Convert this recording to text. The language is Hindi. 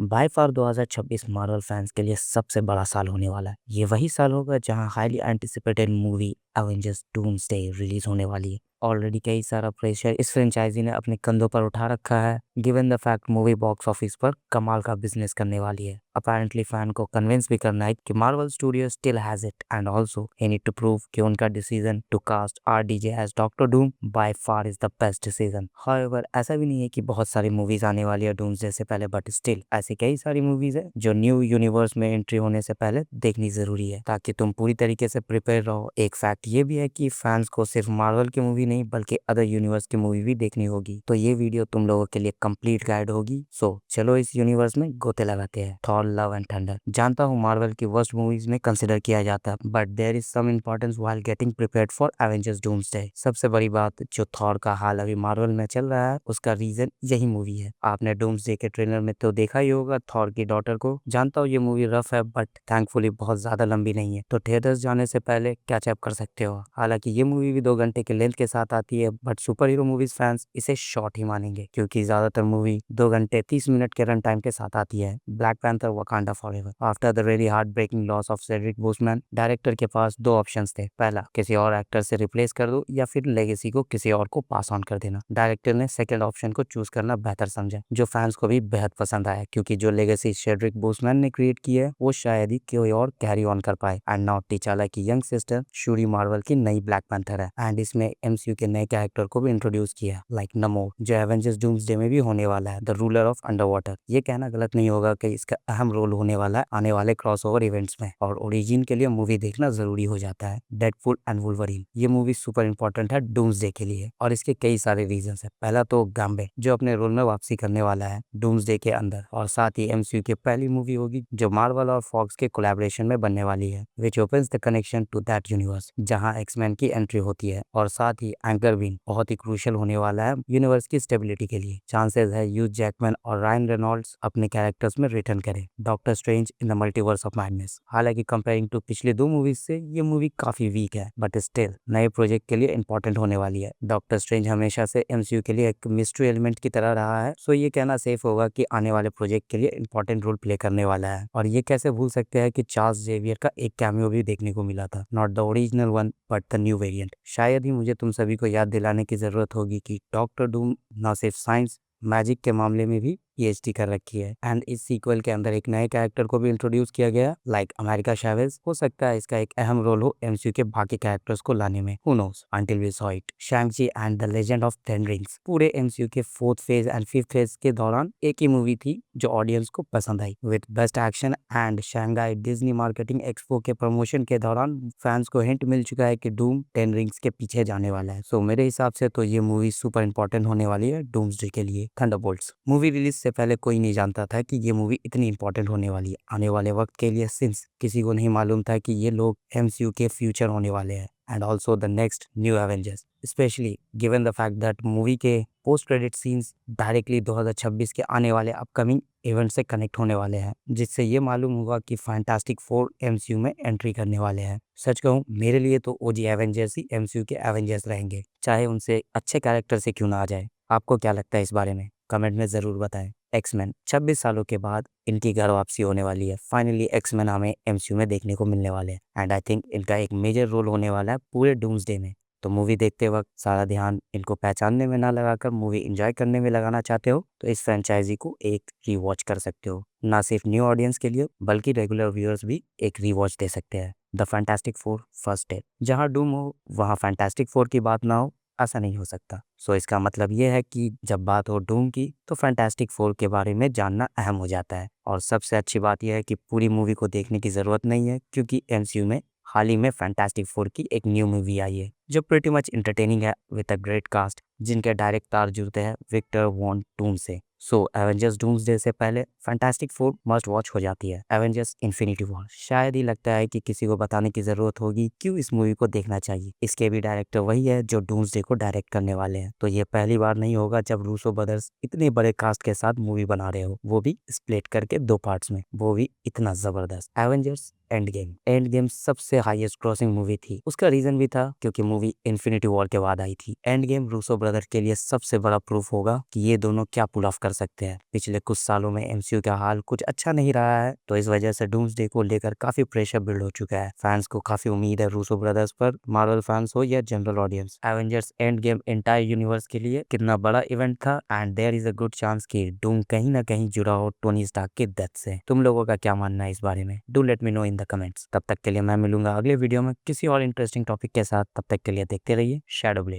बाय फार 2026 मार्वल फैंस के लिए सबसे बड़ा साल होने वाला है। ये वही साल होगा जहां highly anticipated movie Avengers doomsday release होने वाली है। ऑलरेडी कई सारा प्रेशर इस फ्रेंचाइजी ने अपने कंधों पर उठा रखा है, given the fact movie box office पर कमाल का बिजनेस करने वाली है। अपेरेंटली फैन को कन्विंस भी करना है कि Marvel studio still has it and also he need to prove कि उनका decision to cast RDJ as doctor Doom by far is the best decision. However ऐसा भी नहीं है कि बहुत सारी मूवीज आने वाली है डूम्सडे से पहले, बट स्टिल ऐसी कई सारी मूवीज है जो न्यू यूनिवर्स में एंट्री होने से पहले देखनी जरूरी है ताकि तुम पूरी तरीके से प्रिपेयर रहो। एक फैक्ट ये भी है कि फैंस को सिर्फ मार्वल की मूवी नहीं बल्कि अदर यूनिवर्स की मूवी भी देखनी होगी, तो ये वीडियो तुम लोगों के लिए कंप्लीट गाइड होगी। सो चलो इस यूनिवर्स में गोते लगाते हैं। थॉर लव एंड थंडर जानता हूँ मार्वल की वर्स्ट मूवीज में कंसिडर किया जाता है, but there is some importance while getting prepared for Avengers Doomsday. सबसे बड़ी बात, जो थॉर का हाल अभी मार्वल में चल रहा है उसका रीजन यही मूवी है। आपने डूम्सडे के ट्रेलर में तो देखा ही होगा थॉर की डॉटर को। जानता हूँ ये मूवी रफ है बट थैंकफुली बहुत ज्यादा लंबी नहीं है, तो थिएटर्स जाने से पहले कैचअप कर सकते हो। हालांकि ये मूवी भी 2 घंटे के लेंथ के साथ आती है, but super hero movies fans इसे शॉर्ट ही मानेंगे क्योंकि ज्यादातर मूवी 2 घंटे 30 मिनट के रन टाइम के साथ आती है। Black Panther Wakanda forever after the really heart breaking loss of Cedric Boseman, director के पास दो ऑप्शंस थे। पहला, किसी और एक्टर से रिप्लेस कर दो या फिर लेगेसी को किसी और को पास ऑन कर देना। डायरेक्टर ने सेकंड ऑप्शन को चूज करना बेहतर समझा, जो फैंस को भी बेहद पसंद आया क्योंकि जो लेगेसी सेड्रिक बोसमैन ने क्रिएट की है वो शायद ही कोई और कैरी ऑन कर पाए। एंड नाउ टिचाला की यंग सिस्टर शूरी मार्वल की नई ब्लैक पैंथर है एंड इसमें एमसीयू के नए कैरेक्टर को भी इंट्रोड्यूस किया, लाइक नमो, जो एवेंजर्स डूम्सडे में भी होने वाला है, द रूलर ऑफ अंडरवाटर। ये कहना गलत नहीं होगा कि इसका अहम रोल होने वाला है आने वाले क्रॉसओवर इवेंट्स में, और ओरिजिन के लिए मूवी देखना जरूरी हो जाता है। डेडपूल एंड वुल्वरीन ये मूवी सुपर इंपॉर्टेंट है डूम्सडे के लिए और इसके कई सारे रीजन है। पहला तो गैम्बे जो अपने रोल में वापसी करने वाला है डूम्सडे के अंदर, और साथ ही एमसीयू की पहली मूवी होगी जो मार्वल और फॉक्स के कोलैबोरेशन में बनने वाली है, which opens the connection to that universe जहां एक्समैन की एंट्री होती है। और साथ ही एंकर विन बहुत ही क्रूशियल होने वाला है यूनिवर्स की स्टेबिलिटी के लिए। चांसेस है ह्यूज जैकमैन और रायन रेनॉल्ड्स अपने कैरेक्टर्स में रिटर्न करें doctor strange in the multiverse of madness. हालांकि कंपेयरिंग टू पिछले दो मूवीज से ये मूवी काफी वीक है, बट स्टिल नए प्रोजेक्ट के लिए इंपॉर्टेंट होने वाली है। डॉक्टर स्ट्रेंज हमेशा से एमसीयू के लिए एक मिस्ट्री एलिमेंट की तरह रहा है, सो ये कहना सेफ होगा कि आने वाले प्रोजेक्ट के लिए इंपॉर्टेंट रोल प्ले करने वाला है। और ये कैसे भूल सकते हैं कि चार्ल्स जेवियर का एक कैमियो भी देखने को मिला था, not the original one but the new variant. शायद ही मुझे तुम सभी को याद दिलाने की जरूरत होगी कि डॉक्टर डूम न सिर्फ साइंस मैजिक के मामले में भी पीएचडी कर रखी है, एंड इस सीक्वल के अंदर एक नए कैरेक्टर को भी इंट्रोड्यूस किया गया, लाइक अमेरिका चैवेज। हो सकता है इसका एक अहम रोल हो एमसीयू के बाकी कैरेक्टर्स को लाने में, who knows until we saw it. Shang Chi and the legend of ten rings पूरे एमसीयू के fourth phase and fifth phase के दौरान एक ही मूवी थी जो ऑडियंस को पसंद आई, with best action. And Shanghai Disney marketing expo के प्रमोशन के दौरान फैंस को हिंट मिल चुका है कि डूम टेन रिंग्स के पीछे जाने वाला है। सो मेरे हिसाब से तो ये मूवी सुपर इंपॉर्टेंट होने वाली है डूम्सडे के लिए। थंडरबोल्ट्स मूवी रिलीज से पहले कोई नहीं जानता था कि ये मूवी इतनी इंपॉर्टेंट होने वाली है आने वाले वक्त के लिए, सिंस किसी को नहीं मालूम था कि ये लोग एमसीयू के फ्यूचर होने वाले हैं and also the next new Avengers, specially given the fact that movie के पोस्ट क्रेडिट सीन्स डायरेक्टली 2026 के आने वाले अपकमिंग इवेंट से कनेक्ट होने वाले हैं, जिससे ये मालूम होगा कि फैंटास्टिक फोर एमसीयू में एंट्री करने वाले हैं। सच कहूँ मेरे लिए तो ओजी एवेंजर्स ही एमसीयू के एवेंजर्स रहेंगे, चाहे उनसे अच्छे कैरेक्टर से क्यों ना आ जाए। आपको क्या लगता है इस बारे में? कमेंट में जरूर बताएं। एक्समैन 26 सालों के बाद इनकी घर वापसी होने वाली है। फाइनली एक्समैन हमें एमसीयू में देखने को मिलने वाले हैं एंड आई थिंक इनका एक मेजर रोल होने वाला है पूरे डूम्सडे में। तो मूवी देखते वक्त सारा ध्यान इनको पहचानने में ना लगाकर मूवी एंजॉय करने में लगाना चाहते हो तो इस फ्रेंचाइजी को एक रीवॉच कर सकते हो। ना सिर्फ न्यू ऑडियंस के लिए बल्कि रेगुलर व्यूअर्स भी एक रीवॉच दे सकते हैं। The fantastic four first day, जहाँ डूम हो वहाँ फैंटास्टिक फोर की बात ना हो, ऐसा नहीं हो सकता। सो इसका मतलब ये है कि जब बात हो डूम की तो फैंटास्टिक फोर के बारे में जानना अहम हो जाता है। और सबसे अच्छी बात यह है कि पूरी मूवी को देखने की जरूरत नहीं है क्योंकि एमसीयू में हाल ही में फैंटास्टिक फोर की एक न्यू मूवी आई है जो प्रीटी मच इंटरटेनिंग है विद अ ग्रेट कास्ट, जिनके डायरेक्ट तार जुड़ते हैं विक्टर वॉन टूम से। सो एवेंजर्स डूम्सडे से पहले फैंटास्टिक फोर मस्ट वॉच हो जाती है। एवेंजर्स इन्फिनिटी वॉर शायद ही लगता है कि किसी को बताने की जरूरत होगी क्यों इस मूवी को देखना चाहिए। इसके भी डायरेक्टर वही है जो डूम्सडे को डायरेक्ट करने वाले हैं, तो ये पहली बार नहीं होगा जब रूसो ब्रदर्स इतने बड़े कास्ट के साथ मूवी बना रहे हो, वो भी स्प्लिट करके दो पार्ट्स में, वो भी इतना जबरदस्त। Avengers end game. End game सबसे हाईएस्ट क्रॉसिंग मूवी थी। उसका रीजन भी था क्योंकि मूवी इन्फिनिटी वॉर के बाद आई थी। एंड गेम रूसो ब्रदर के लिए सबसे बड़ा प्रूफ होगा कि ये दोनों क्या पुल ऑफ कर सकते हैं। पिछले कुछ सालों में एमसीयू का हाल कुछ अच्छा नहीं रहा है, तो इस वजह से डूम्सडे को लेकर काफी प्रेशर बिल्ड हो चुका है। फैंस को काफी उम्मीद है रूसो ब्रदर्स पर, मार्वल फैंस हो या general audience. Avengers Endgame entire universe के लिए कितना बड़ा इवेंट था, and there is a good chance कि डूम कहीं ना कहीं जुड़ा हो टोनी स्टार्क की डेथ से। तुम लोगों का क्या मानना है इस बारे में? Do let me know in the comments. तब तक के लिए मैं मिलूंगा अगले वीडियो में किसी और इंटरेस्टिंग टॉपिक के साथ। तब तक के लिए देखते रहिए शैडो ब्लेड।